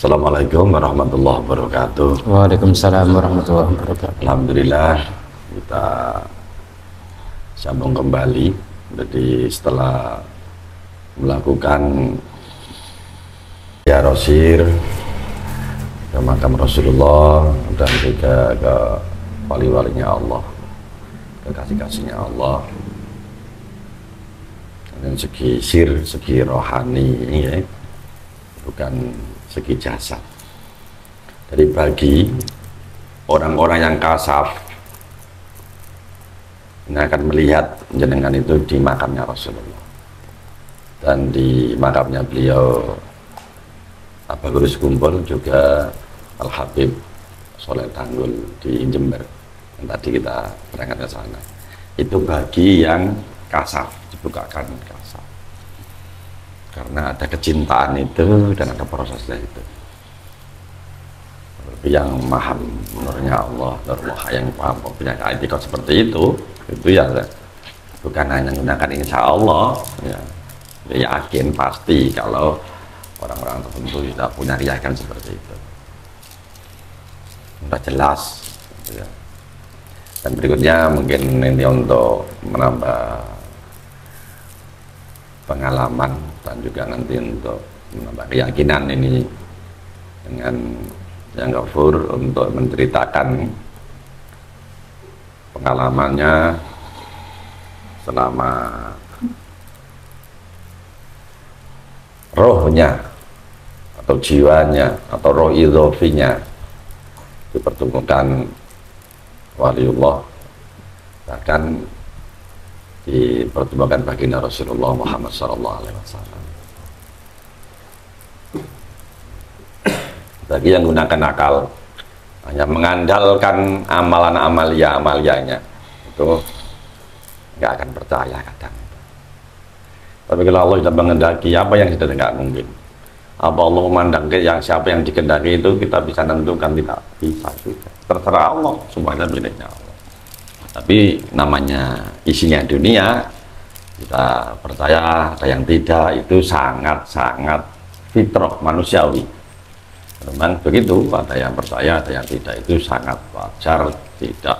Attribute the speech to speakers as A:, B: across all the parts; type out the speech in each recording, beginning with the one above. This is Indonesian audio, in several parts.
A: Assalamualaikum warahmatullahi wabarakatuh.
B: Waalaikumsalam warahmatullahi wabarakatuh.
A: Alhamdulillah kita sambung kembali. Jadi setelah melakukan rosir ke makam Rasulullah dan juga ke wali-walinya Allah, kekasih-kasihnya Allah, dan segi rohani ya, bukan segi jasad. Jadi bagi orang-orang yang kasaf ini akan melihat jenengan itu di makamnya Rasulullah dan di makamnya beliau Abah Gurus Kumpul, juga Al-Habib Soleh Tanggul di Jember yang tadi kita berangkat ke sana. Itu bagi yang kasaf, dibukakan kasaf karena ada kecintaan itu dan ada prosesnya itu. Yang paham nurnya Allah, nurullah yang paham punya etika seperti itu ya bukan hanya menggunakan insya Allah ya, yakin pasti kalau orang-orang tertentu sudah punya keyakinan seperti itu, sudah jelas gitu ya. Dan berikutnya mungkin ini untuk menambah pengalaman dan juga nanti untuk menambah keyakinan ini dengan yang Ghafur untuk menceritakan pengalamannya selama rohnya atau jiwanya atau roh idhofinya dipertemukan waliullah, bahkan dipertemukan baginda Rasulullah Muhammad SAW. Bagi yang gunakan akal, hanya mengandalkan amalan-amaliyahnya, itu nggak akan percaya kadang. Tapi kalau Allah sudah mengendaki, apa yang sudah nggak mungkin? Apa Allah memandang ke yang siapa yang dikendaki itu kita bisa tentukan? Tidak bisa juga. Terserah Allah, semuanya miliknya Allah. Tapi namanya isinya dunia, kita percaya ada yang tidak, itu sangat-sangat fitrah manusiawi. Memang begitu, ada yang percaya, ada yang tidak, itu sangat wajar. Tidak,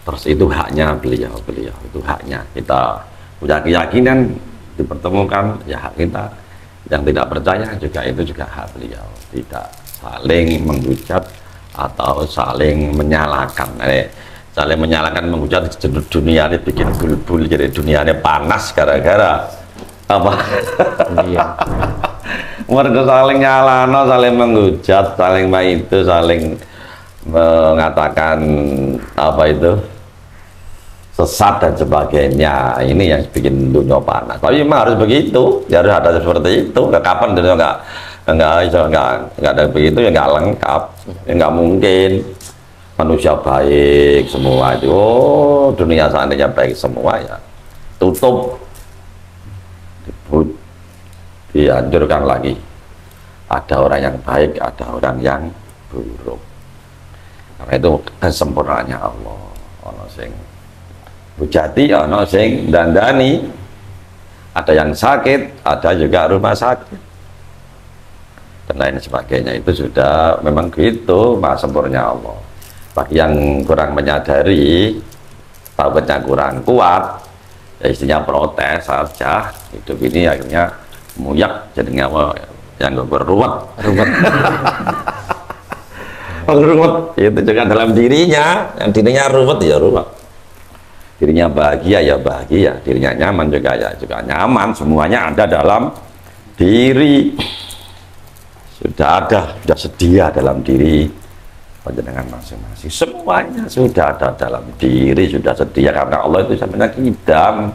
A: terus itu haknya beliau, itu haknya. Kita punya keyakinan dipertemukan, ya hak kita. Yang tidak percaya juga itu juga hak beliau. Tidak saling menghujat atau saling menyalahkan. Saling menyalahkan, menghujat, dunia ini bikin bulbul, jadi dunia ini panas gara-gara apa? Iya. Mereka saling nyalano, saling menghujat, saling itu, saling mengatakan apa itu sesat dan sebagainya. Ini yang bikin dunia panas. Tapi memang harus begitu, ya harus ada seperti itu. Kapan dunia nggak ada begitu ya nggak lengkap, ya nggak mungkin manusia baik semua itu. Oh, dunia seandainya baik semua ya tutup, dianjurkan lagi. Ada orang yang baik, ada orang yang buruk. Karena itu kesempurnaannya Allah. Ono sing bujati, ono sing dandani. Ada yang sakit, ada juga rumah sakit, dan lain sebagainya. Itu sudah memang gitu, maha sempurna Allah. Bagi yang kurang menyadari, taubatnya kurang kuat, ya istinya protes saja. Hidup ini akhirnya muyak, jadinya yang beruwet ruwet itu juga dalam dirinya, yang dirinya ruwet ya ruwet, dirinya bahagia ya bahagia, dirinya nyaman juga ya juga nyaman. Semuanya ada dalam diri, sudah sedia dalam diri panjenengan masing-masing. Semuanya sudah ada dalam diri, sudah sedia, karena Allah itu sebenarnya kidam,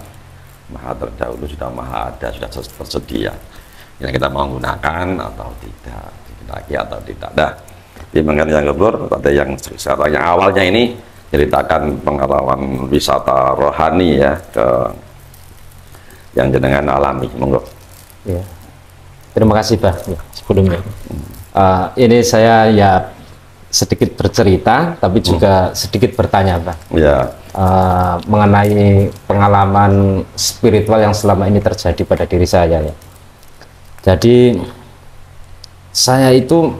A: maha terdahulu, sudah maha ada, sudah tersedia. Yang kita mau gunakan atau tidak, lagi atau tidak. Nah, di mengenai yang Ghafur, ada yang awalnya ini ceritakan pengalaman wisata rohani ya ke yang jenengan alami. Monggo.
B: Ya. Terima kasih Pak ya, sebelumnya. Ini saya ya sedikit bercerita, tapi juga sedikit bertanya Pak.
A: Ya.
B: Mengenai pengalaman spiritual yang selama ini terjadi pada diri saya ya. Jadi saya itu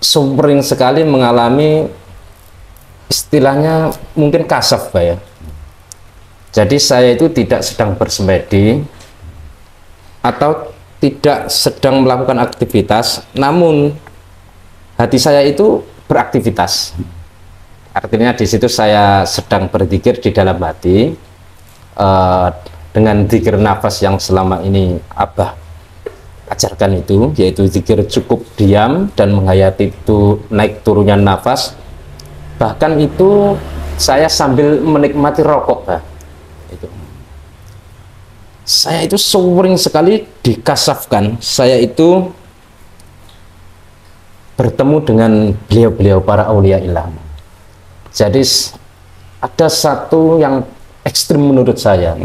B: sering sekali mengalami istilahnya mungkin kasaf Pak ya. Jadi saya itu tidak sedang bersemedi atau tidak sedang melakukan aktivitas, namun hati saya itu beraktivitas. Artinya di situ saya sedang berzikir di dalam hati dengan zikir nafas yang selama ini Abah ajarkan itu, yaitu zikir cukup diam dan menghayati itu naik turunnya nafas. Bahkan itu saya sambil menikmati rokok Pak. Itu saya itu sering sekali dikasafkan, saya itu bertemu dengan beliau-beliau para aulia ilah. Jadi ada satu yang ekstrim menurut saya,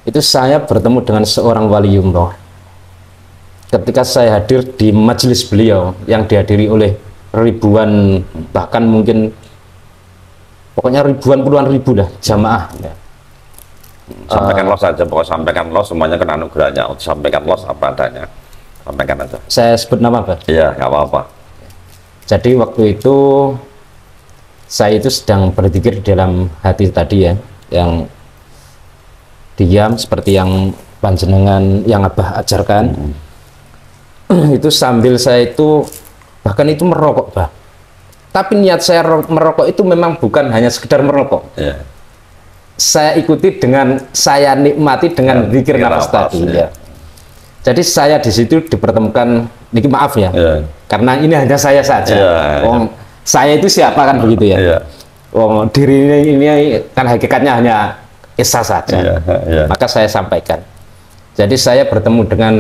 B: itu saya bertemu dengan seorang waliullah ketika saya hadir di majelis beliau yang dihadiri oleh ribuan, bahkan mungkin pokoknya ribuan, puluhan ribu lah jamaah ya.
A: Sampaikan los saja, pokoknya sampaikan los, semuanya kan anugerahnya. Sampaikan los apa adanya, sampaikan aja.
B: Saya sebut nama Pak?
A: Iya, nggak apa-apa.
B: Jadi waktu itu saya itu sedang berzikir dalam hati tadi ya, yang diam seperti yang panjenengan yang Abah ajarkan. Itu sambil saya itu bahkan itu merokok Pak. Tapi niat saya merokok itu memang bukan hanya sekedar merokok.
A: Yeah.
B: Saya ikuti dengan saya nikmati dengan zikir nafas tadi ya. Jadi saya di situ dipertemukan, ini maaf ya, karena ini hanya saya saja. Saya itu siapa kan begitu ya. Diri ini kan hakikatnya hanya kisah saja. Maka saya sampaikan. Jadi saya bertemu dengan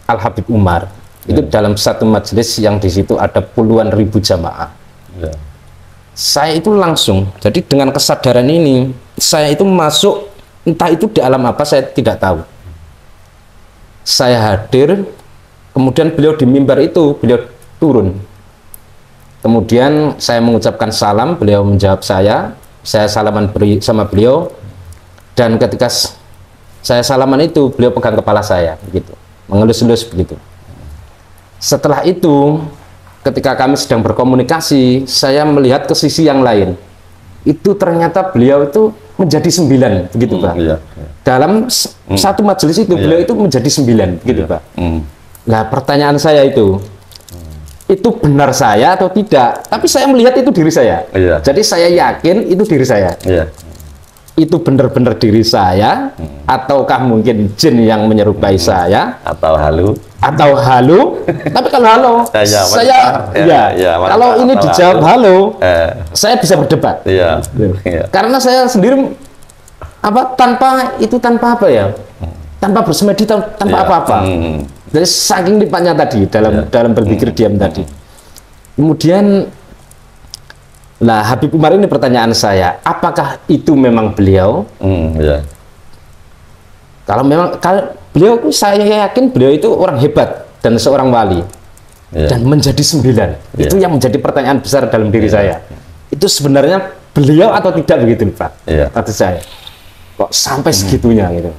B: Al Habib Umar. Itu dalam satu majelis yang di situ ada puluhan ribu jamaah. Saya itu langsung, jadi dengan kesadaran ini saya itu masuk, entah itu di alam apa saya tidak tahu. Saya hadir, kemudian beliau di mimbar itu beliau turun, kemudian saya mengucapkan salam, beliau menjawab saya salaman sama beliau, dan ketika saya salaman itu beliau pegang kepala saya begitu, mengelus-elus begitu. Setelah itu ketika kami sedang berkomunikasi, saya melihat ke sisi yang lain. Itu ternyata beliau itu menjadi 9, begitu Pak. Dalam satu majelis itu beliau itu menjadi 9, begitu Pak. Nah pertanyaan saya itu benar saya atau tidak? Tapi saya melihat itu diri saya. Jadi saya yakin itu diri saya. Itu benar-benar diri saya, ataukah mungkin jin yang menyerupai saya? Atau halu, tapi kalau halo, kalau ini dijawab halo, saya bisa berdebat. Karena saya sendiri tanpa apa ya, tanpa bersemedi, tanpa apa-apa. Dari saking nikmatnya tadi dalam berzikir diam tadi. Kemudian, nah Habib Umar ini pertanyaan saya, apakah itu memang beliau? Kalau memang beliau, saya yakin beliau itu orang hebat dan seorang wali, dan menjadi 9 itu yang menjadi pertanyaan besar dalam diri saya. Itu sebenarnya beliau atau tidak begitu Pak? Kata saya, kok sampai segitunya gitu.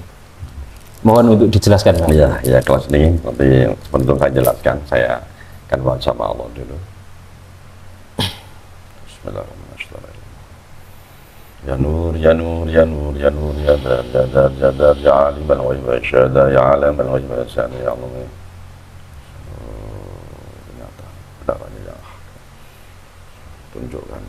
B: Mohon untuk dijelaskan Pak.
A: Ya kelas ini nanti sebelum saya jelaskan, saya akan baca sama Allah dulu. Bismillahirrahmanirrahim. Ya Nur, Ya Nur, Ya Nur, Ya Nur, Ya Dar, Ya Dar, Ya Dar, Ya Alim al-Ghaib wa Syahada, Ya Alam al-Ghaib wa Syahada, Ya Allah. Ternyata kebenarannya yang tunjukkan.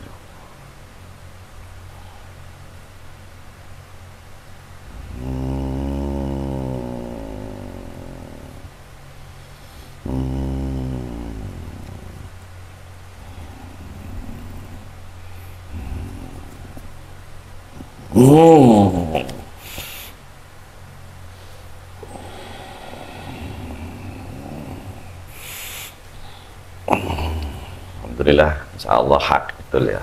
A: Alhamdulillah, insya Allah hak betul ya.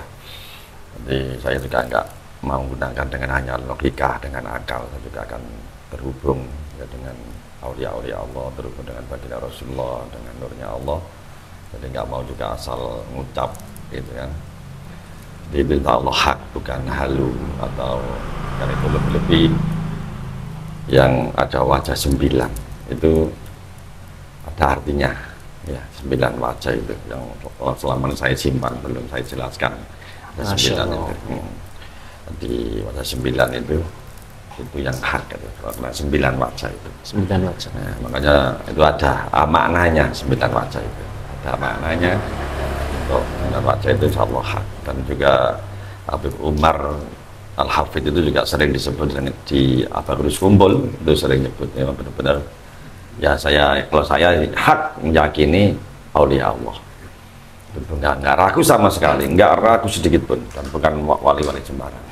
A: Jadi saya juga nggak mau gunakan dengan hanya logika, dengan akal. Saya juga akan terhubung ya dengan aulia-aulia Allah, terhubung dengan baginda Rasulullah, dengan nurnya Allah. Jadi nggak mau juga asal ngucap gitu kan. Jadi Allah hak, bukan halu atau kan itu lebih-lebih yang ada wajah 9 itu ada artinya. Ya, 9 wajah itu yang selama ini saya simpan, belum saya jelaskan. Ada 9 itu. Di wajah 9 itu yang hak itu, karena 9 wajah itu.
B: 9 wajah.
A: Nah, makanya itu ada maknanya 9 wajah itu. Ada maknanya untuk 9 wajah itu insya Allah hak. Dan juga Habib Umar Al-Hafidh itu juga sering disebut di Abagrus Kumpul, itu sering nyebutnya benar-benar. Ya kalau saya hak meyakini aulia Allah, nggak ragu sama sekali, nggak ragu sedikit pun, dan bukan wali-wali sembarang.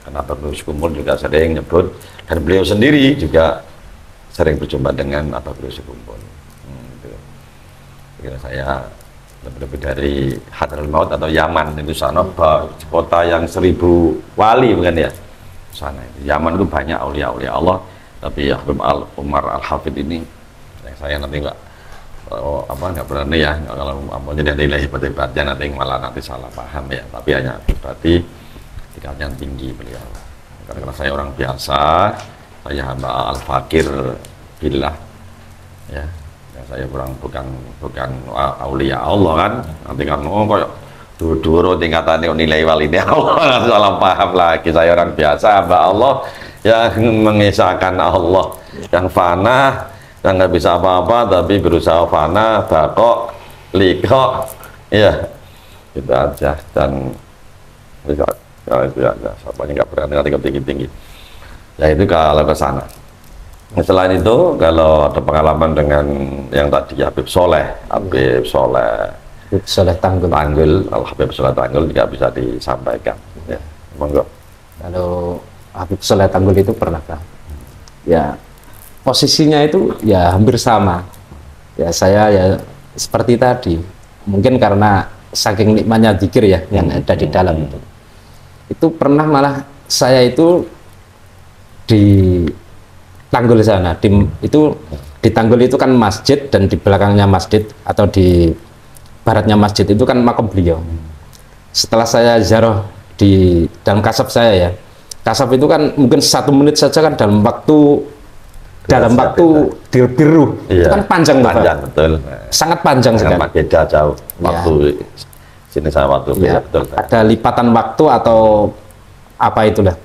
A: Karena Abagrus Kumpul juga sering nyebut, dan beliau sendiri juga sering berjumpa dengan Abagrus Kumpul. Kira saya lebih dari Hadratul Maut atau Yaman itu sana, kota yang 1000 wali bukan ya, sana itu. Yaman itu banyak aulia-aulia Allah. Tapi ya Umar Al-Hafidh ini yang saya nanti nggak berani ya kalau mau jadi nilai hebat-hebatnya nanti salah paham ya, tapi hanya berarti tingkatnya tinggi beliau, karena saya orang biasa, saya hamba al-fakir billah ya, saya bukan aulia Allah kan, nanti kan kok dulu tingkatannya nilai wali Allah salah paham lagi. Saya orang biasa hamba Allah yang mengisahkan Allah yang fana, yang nggak bisa apa-apa tapi berusaha fana, bakok, likok, ya itu aja. Dan bisa itu aja, siapanya nggak berani nanti tinggi-tinggi ya, itu kalau ke sana. Selain itu kalau ada pengalaman dengan yang tadi Habib Soleh Tanggul, Habib Soleh Tanggul juga bisa disampaikan ya, monggo.
B: Kalau Habib Soleh Tanggul itu pernah kan? Ya posisinya itu ya hampir sama. Ya saya ya seperti tadi. Mungkin karena saking nikmatnya zikir ya yang ada di dalam itu. Itu pernah malah saya itu di Tanggul sana. Di Tanggul itu kan masjid, dan di belakangnya masjid atau di baratnya masjid itu kan makam beliau. Setelah saya ziarah di dalam kasab saya ya. Kasab itu kan mungkin 1 menit saja kan dalam waktu biru
A: iya,
B: itu kan panjang
A: betul,
B: sangat panjang sekali.
A: Beda jauh waktu sini sama waktu
B: ya, betul. Ada lipatan waktu atau apa itulah.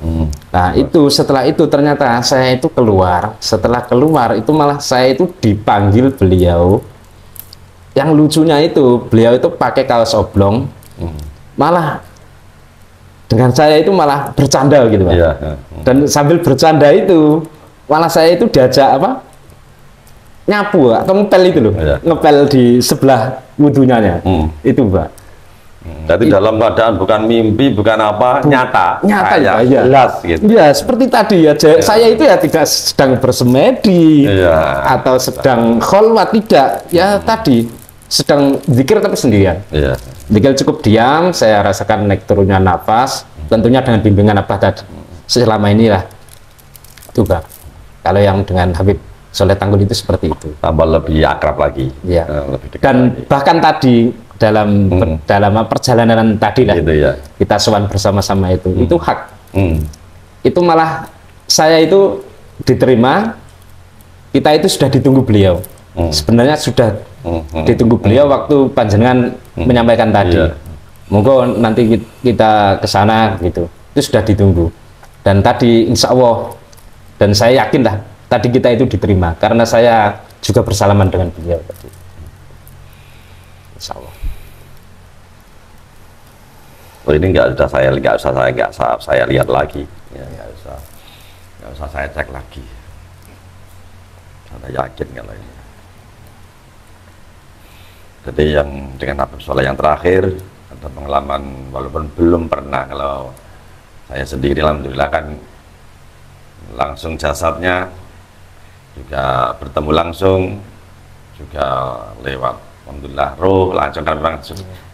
B: Nah itu setelah itu ternyata saya itu keluar. Setelah keluar itu malah saya itu dipanggil beliau. Yang lucunya itu beliau itu pakai kaos oblong, malah dengan saya itu malah bercanda gitu Pak.
A: Iya.
B: Dan sambil bercanda itu malah saya itu diajak nyapu atau ngepel itu loh. Iya. Ngepel di sebelah wudhunya itu Pak.
A: Jadi dalam keadaan bukan mimpi, bukan apa, nyata ya, jelas gitu.
B: Ya seperti tadi ya, saya itu ya tidak sedang bersemedi atau sedang kholwat, tidak ya, tadi sedang zikir tapi sendirian. Zikir cukup diam, saya rasakan naik turunnya nafas, tentunya dengan bimbingan Abah tadi. Selama inilah itu Pak. Kalau yang dengan Habib Soleh Tanggul itu seperti itu.
A: Tambah lebih akrab lagi.
B: Ya. Dan bahkan tadi dalam perjalanan tadi lah,
A: gitu ya.
B: Kita sowan bersama-sama itu hak. Itu malah saya itu diterima, kita itu sudah ditunggu beliau. Sebenarnya sudah ditunggu beliau waktu panjenengan menyampaikan tadi. Monggo nanti kita ke sana gitu. Itu sudah ditunggu. Dan tadi insya Allah, dan saya yakin lah tadi kita itu diterima karena saya juga bersalaman dengan beliau tadi. Insya Allah.
A: Oh, ini nggak usah saya lihat lagi, ya, nggak usah saya cek lagi. Saya yakin kalau ini. Jadi yang dengan Habib Soleh yang terakhir ada pengalaman, walaupun belum pernah, kalau saya sendiri alhamdulillah kan langsung jasadnya juga bertemu langsung, juga lewat alhamdulillah roh langsung, kan memang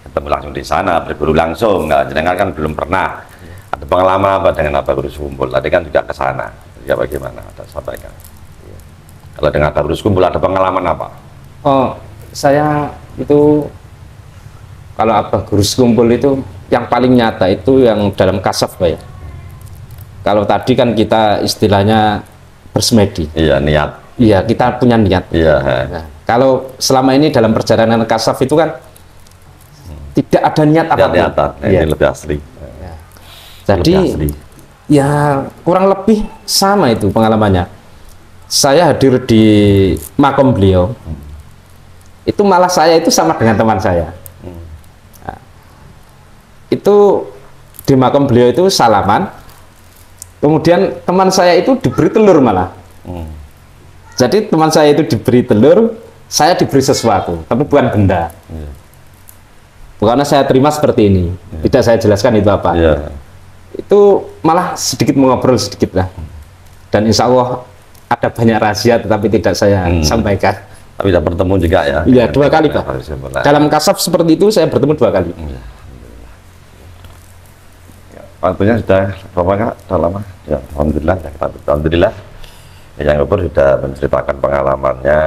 A: ketemu langsung di sana, berguru langsung. Nggak, jenengan kan belum pernah ada pengalaman apa dengan Abagrus Kumpul, tadi kan juga ke sana, ya bagaimana, ada sampaikan. Kalau dengan Abagrus Kumpul ada pengalaman apa?
B: Oh, saya itu kalau Abagrus Kumpul itu yang paling nyata itu yang dalam kasaf Pak ya. Kalau tadi kan kita istilahnya bersemedi.
A: Iya, niat.
B: Iya, kita punya niat.
A: Iya.
B: Nah, Kalau selama ini dalam perjalanan kasaf itu kan tidak ada niat apa-apa.
A: Ini lebih asli.
B: Ya. Jadi lebih asli. Ya kurang lebih sama itu pengalamannya. Saya hadir di makom beliau, itu malah saya itu sama dengan teman saya. Nah, itu di makom beliau itu salaman, kemudian teman saya itu diberi telur malah. Jadi teman saya itu diberi telur, saya diberi sesuatu, tapi bukan benda. Bukannya saya terima seperti ini, tidak saya jelaskan itu apa. Itu malah sedikit mengobrol sedikit lah, dan insya Allah ada banyak rahasia tetapi tidak saya sampaikan.
A: Tapi tidak bertemu juga ya?
B: Iya, 2 kali Pak. Dalam kasaf seperti itu saya bertemu 2 kali.
A: Waktunya sudah berapa Kak? Sudah lama? Ya, Alhamdulillah. Alhamdulillah. Yang Gopur sudah menceritakan pengalamannya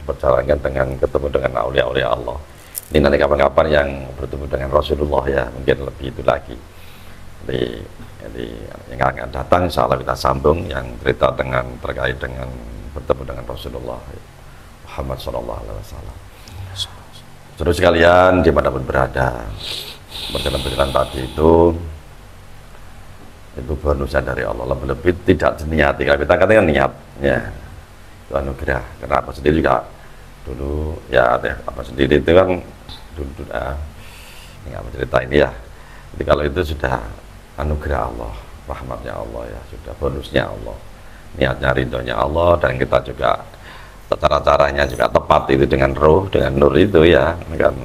A: berjalannya dengan ketemu dengan aulia-aulia Allah. Ini nanti kapan-kapan yang bertemu dengan Rasulullah ya, mungkin lebih itu lagi. Jadi yang akan datang insya Allah kita sambung yang cerita terkait dengan bertemu dengan Rasulullah Muhammad SAW. Terus sekalian dimanapun berada, berjalan-berjalan tadi itu bonusnya dari Allah, lebih tidak diniati. Kalau kita katakan niat ya itu anugerah. Karena apa sendiri juga dulu ya apa sendiri itu kan dulu ini apa cerita ini ya. Jadi kalau itu sudah anugerah Allah, rahmatnya Allah ya, sudah bonusnya Allah, niatnya ridhonya Allah, dan kita juga cara-caranya juga tepat itu dengan roh, dengan nur itu ya kan,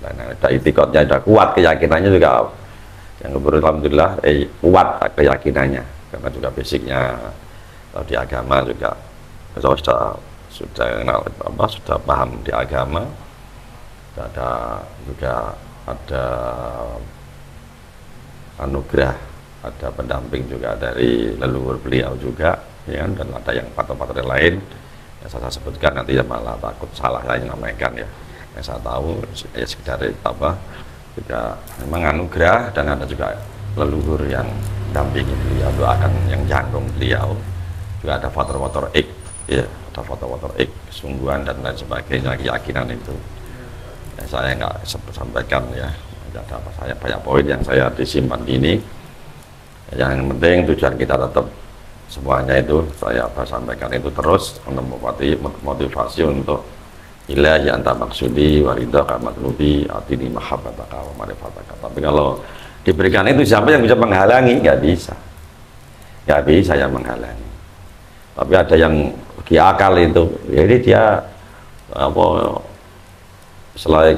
A: dan ada itikadnya, ada kuat keyakinannya juga yang alhamdulillah kuat keyakinannya, karena juga basicnya di agama juga sudah paham di agama, juga ada anugerah, ada pendamping juga dari leluhur beliau juga ya, dan ada yang pater-pater lain yang saya sebutkan nanti ya malah takut salah saya namakan ya, yang saya tahu ya sekedar apa juga memang anugerah, dan ada juga leluhur yang dampingi beliau, doakan yang jangkung beliau, juga ada faktor-faktor ik ya, ada faktor-faktor ik, kesungguhan dan lain sebagainya, keyakinan itu yang saya nggak sampaikan ya. Ada apa saya banyak poin yang saya disimpan ini. Yang penting tujuan kita tetap semuanya itu saya sampaikan itu terus untuk motivasi untuk ilahi anta maksudi waridaka matlubi atini mahabbataka wa marifataka. Tapi kalau diberikan itu siapa yang bisa menghalangi? Nggak bisa yang menghalangi. Tapi ada yang bagi akal itu, jadi dia apa selain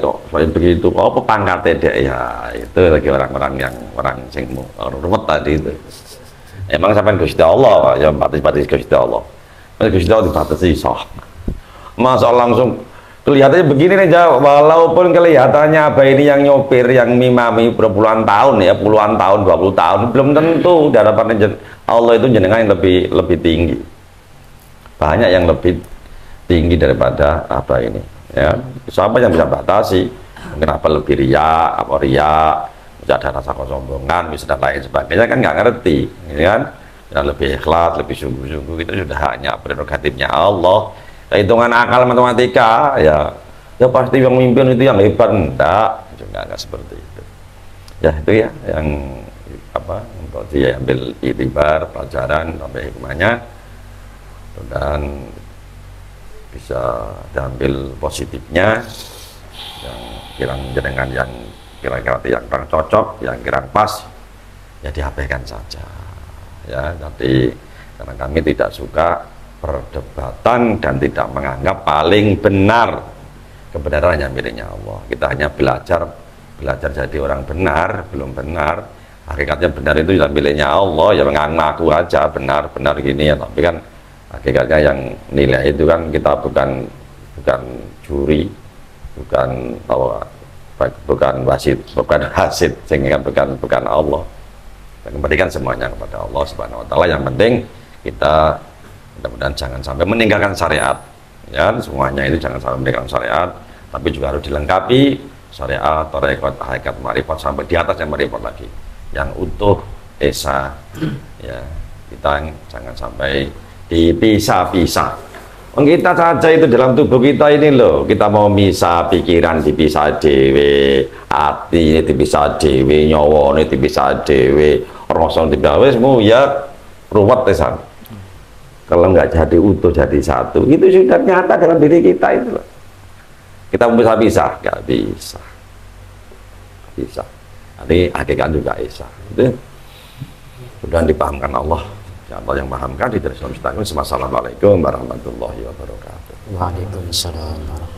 A: begitu apa pangkatnya dia ya, itu lagi orang-orang yang sing ruwet tadi itu. Emang sampai Gusti Allah ya, batis Gusti Allah. Gusti Allah dibatasi sah. Masa langsung kelihatannya begini nih, walaupun kelihatannya apa ini yang nyopir yang mimami berpuluhan tahun ya, puluhan tahun, 20 tahun, belum tentu di hadapan Allah itu jenengan yang lebih tinggi. Banyak yang lebih tinggi daripada apa ini. Ya, siapa yang bisa batasi? Kenapa lebih riak, bisa ada rasa kesombongan, bisa dan lain sebagainya, kan nggak ngerti, ya kan? Yang lebih ikhlas, lebih sungguh-sungguh itu sudah hanya prerogatifnya Allah. Hitungan akal matematika, ya pasti yang memimpin itu yang hebat, enggak seperti itu. Ya itu ya yang apa untuk diambil itibar, pelajaran sampai hikmahnya, dan bisa diambil positifnya, yang kirang jenengan yang kira-kira yang kurang cocok, yang kurang pas ya diabaikan saja ya. Jadi karena kami tidak suka perdebatan dan tidak menganggap paling benar, kebenaran hanya miliknya Allah. Kita hanya belajar jadi orang benar, belum benar. Hakikatnya benar itu ya miliknya Allah, ya mengaku aja benar gini ya, tapi kan hakikatnya yang nilai itu kan kita bukan juri, bukan wasit, bukan hasid, sehingga bukan Allah. Dan kembalikan semuanya kepada Allah Subhanahu Wa Taala. Yang penting kita mudah-mudahan jangan sampai meninggalkan syariat, ya semuanya itu jangan sampai meninggalkan syariat, tapi juga harus dilengkapi syariat, tarekat, hakikat, marifat, sampai di atasnya marifat lagi yang utuh, esa, ya kita jangan sampai dipisah-pisah Kita saja itu dalam tubuh kita ini loh, kita mau misah pikiran dipisah dewe, hati ini dipisah dewe, nyawa ini dipisah dewe, rasa dipisah dewe, semua ya ruwet tesan. Kalau nggak jadi utuh jadi satu, itu sudah nyata dalam diri kita itu loh. Kita bisa pisah, nggak bisa, bisa. Nanti hakikat juga bisa. Itu sudah dipahamkan Allah. Ya Allah yang pahamkan di dalam Islam. Assalamualaikum warahmatullahi wabarakatuh.
B: Waalaikumsalam.